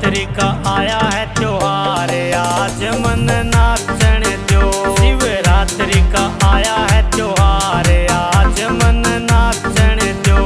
शिवरात्रि का आया है त्योहार, आज मन नाचन दो। शिवरात्रि का आया है त्योहार, आज मन नाचन दो।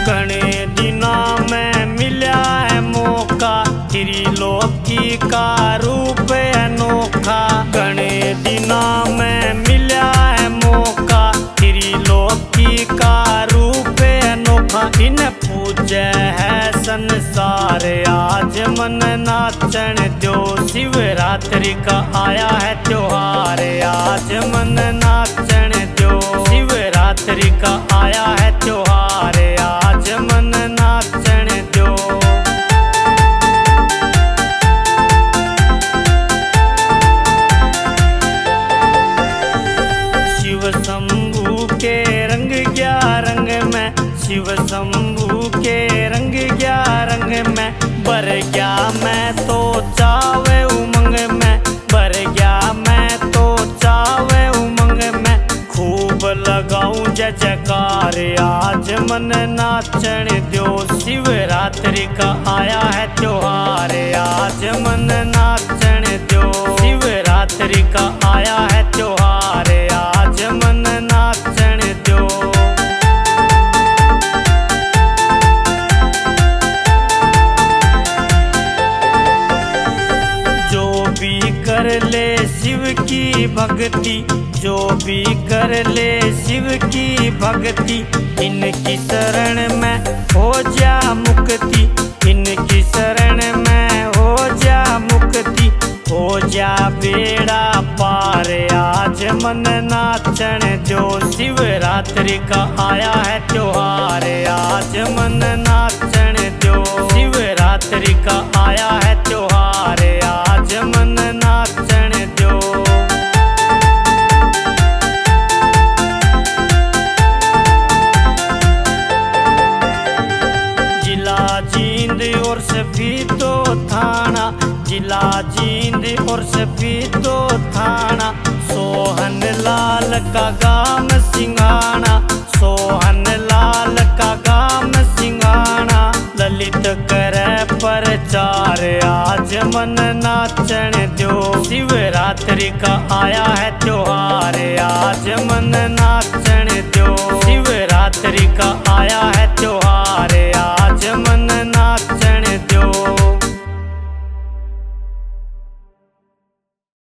घणे दिना में मिला है मौका, त्रिलोकी का रूप अनोखा। घणे दिना में मिला है मौका, त्रिलोकी का रूप अनोखा। इन पूजे है संसार, आज मन नाचन दो। शिवरात्रि का आया है त्योहार, आज मन नाचन दो। शिवरात्रि का आया है त्योहार, आज मन नाचन दो। शिव शंभू के रंग गया रंग में, शिव शंभू के रंग गया रंग में। बर गया मैं तो चावे उमंग में, बर गया मैं तो चावे उमंग में। खूब लगाऊं जय जयकार, आज मन नाचन दो। शिवरात्रि का आया है त्योहार, आज मन नाचन दो। शिवरात्रि का आया है त्योहार, आज मन नाचन दो। जो भी कर ले शिव की भक्ति, जो भी कर ले शिव की भक्ति। इनकी शरण में हो जा मुक्ति, इनकी शरण में हो जा मुक्ति। हो जा बेड़ा पार, आज मन नाचन दो। शिवरात्रि का आया है त्योहार, आज मन नाचन दो। शिवरात्रि का आया है त्योहार, आज मन नाचन दो। जिला जींद और सफीदो थाना, जिला जींद और सफीदो थाना। सोहन लाल का गाम सिंघाना, सोहन लाल का गाम सिंघाना। ललित करे प्रचार, आज मन नाचन दो। शिवरात्रि का आया है त्योहार, आज मन नाचन दो।